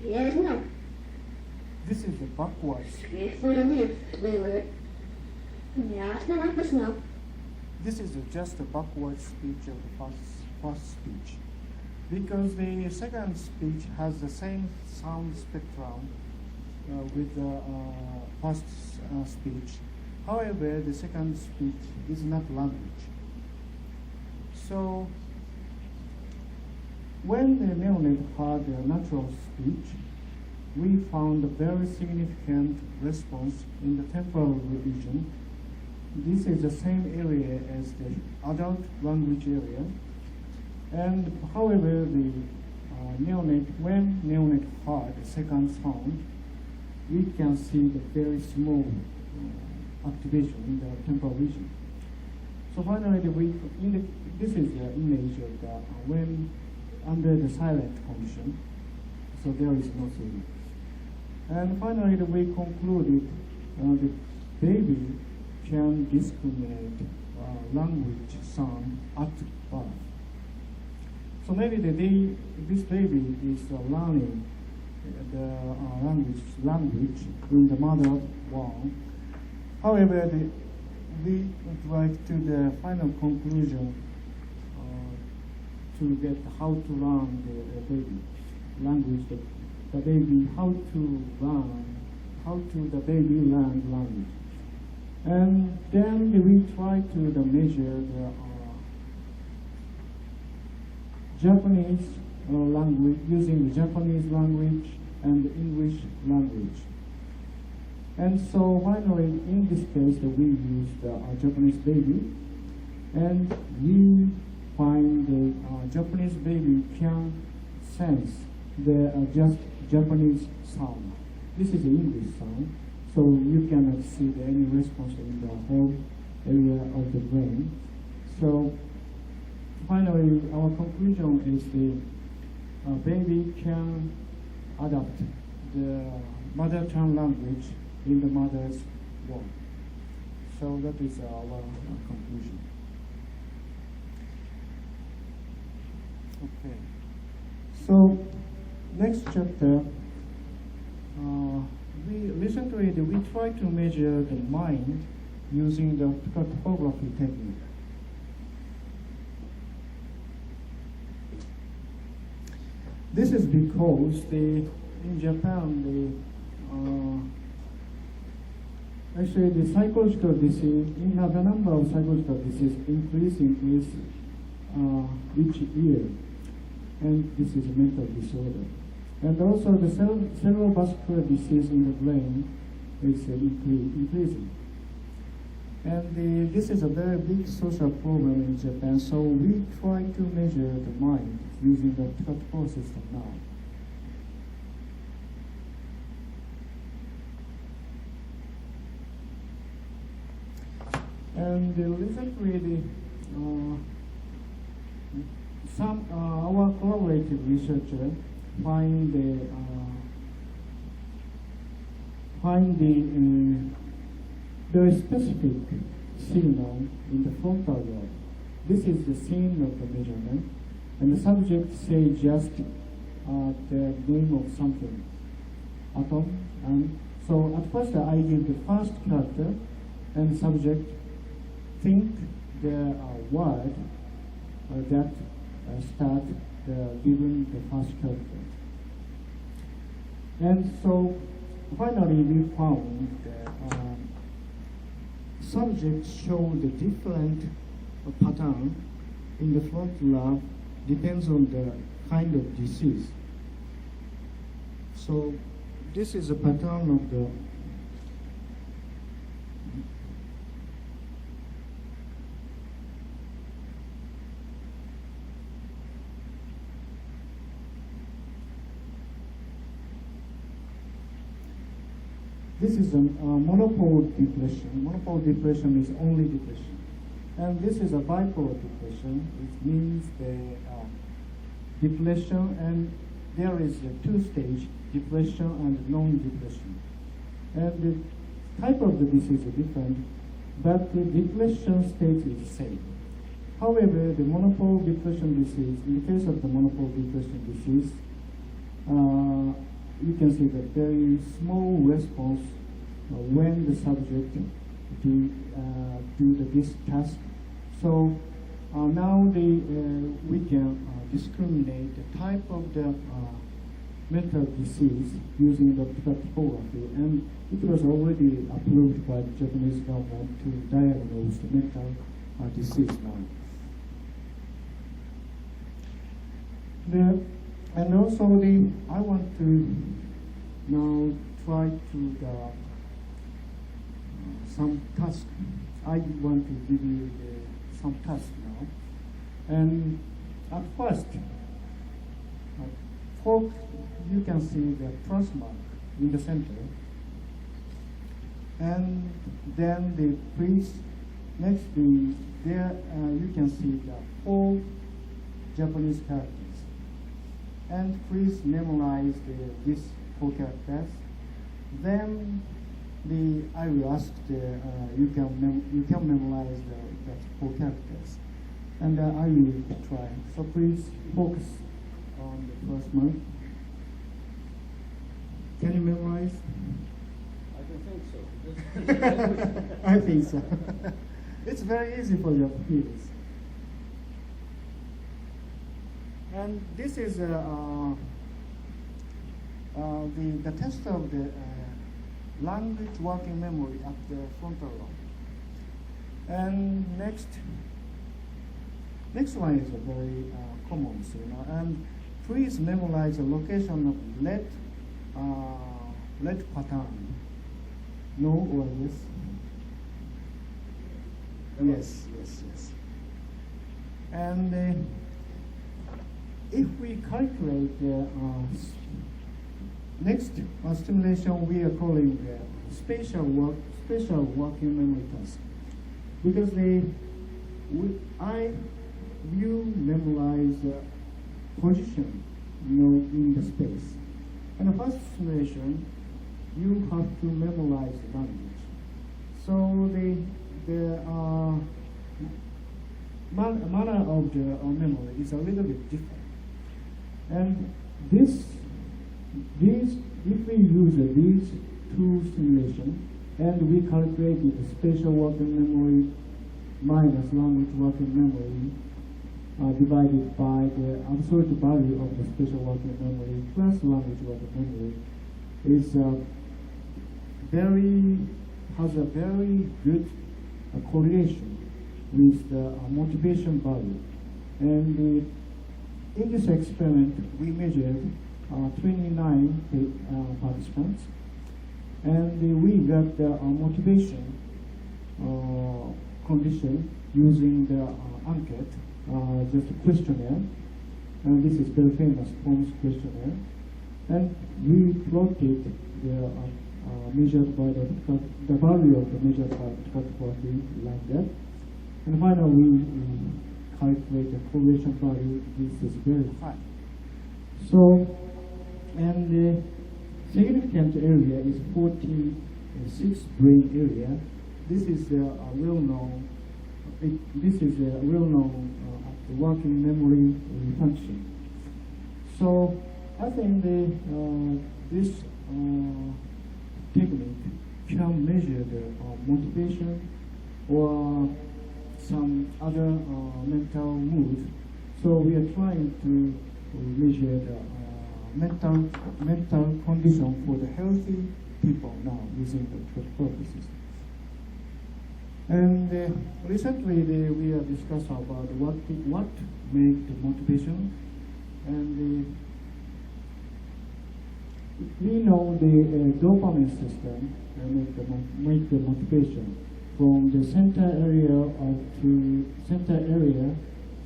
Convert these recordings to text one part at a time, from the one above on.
Yes, no. This is a backwards. This is just a backward speech of the first speech. Because the second speech has the same sound spectrum with the first speech. However, the second speech is not language. So, when the neonate had a natural speech, we found a very significant response in the temporal region. This is the same area as the adult language area. And however, the neonate, when neonate heard the second sound, we can see the very small activation in the temporal region. So finally, this is the image of the when under the silent condition, so there is no signal. And finally, we concluded the baby can discriminate language sound at birth. So maybe this baby is learning the language in the mother womb. However, we would like to the final conclusion to get how to learn the baby language, the baby how to the baby learn language. And then we try to measure the Japanese language, using the Japanese language and the English language. And so finally, in this case, we used a Japanese baby, and we find the Japanese baby can sense the just Japanese sound. This is the English sound, so you cannot see any response in the whole area of the brain. So finally, our conclusion is the baby can adapt the mother tongue language in the mother's womb. So that is our conclusion. Okay. So next chapter, we recently we try to measure the mind using the topography technique. This is because in Japan, actually the psychological disease, the number of psychological disease increasing is each year, and this is a mental disorder. And also the cerebrovascular disease in the brain is increasing. And this is a very big social problem in Japan, so we try to measure the mind using the protocol system now. And recently, our collaborative researcher find the very specific signal in the frontal lobe. This is the scene of the measurement, and the subject say just the name of something, atom. And so at first I give the first character, and subject think the word that start given the first character. And so finally we found that subjects show the different pattern in the frontal lobe depends on the kind of disease. So this is a pattern of the this is a monopole depression. Monopole depression is only depression. And this is a bipolar depression, which means the depression, and there is a two-stage, depression and non-depression. And the type of the disease is different, but the depression state is the same. However, the monopole depression disease, in the case of the monopole depression disease, you can see the very small response when the subject do this task. So now we can discriminate the type of the mental disease using the topography, and it was already approved by the Japanese government to diagnose the mental disease now. And also I want to now try to some task. I want to give you some task now. And at first, you can see the plus mark in the center. And then there you can see the 4 Japanese characters. And please memorize these 4 characters. Then I will ask you can memorize the 4 characters, and I will try. So please focus on the first one. Can you memorize? I don't think so. I think so. It's very easy for your peers. And this is the test of the language working memory at the frontal lobe. And next one is a very common, and please memorize the location of lead pattern. No or yes? Yes. And if we calculate the next stimulation, we are calling spatial working memory task, because you memorize position, in the space. And the first stimulation, you have to memorize the language. So the manner of the memory is a little bit different. And if we use these 2 stimulations and we calculate the spatial working memory minus language working memory divided by the absolute value of the spatial working memory plus language working memory, has a very good correlation with the motivation value. And in this experiment, we measured 29 participants, and we got the motivation condition using the enquete, just a questionnaire, and this is very famous Holmes questionnaire. And we plotted the measured by the value of the measured by the topography like that. And finally, we calculate the correlation value. This is very high. So, and the significant area is 46 brain area. This is well known. This is well known working memory function. So I think this technique can measure the motivation or some other mental mood. So we are trying to measure the mental condition for the healthy people now using the purposes. And recently we are discussing about what make the motivation, and we know the dopamine system make the motivation from the center area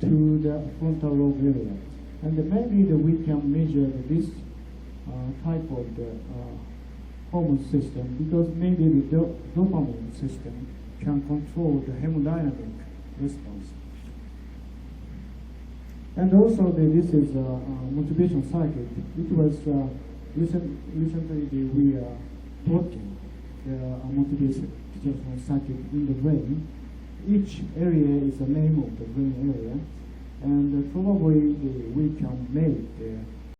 to the frontal lobe area, and maybe we can measure this type of the hormone system, because maybe the dopamine system can control the hemodynamic response. And also this is a motivation circuit. It was recently we are plotting the motivation circuit in the brain, each area is the name of the brain area, and probably we can make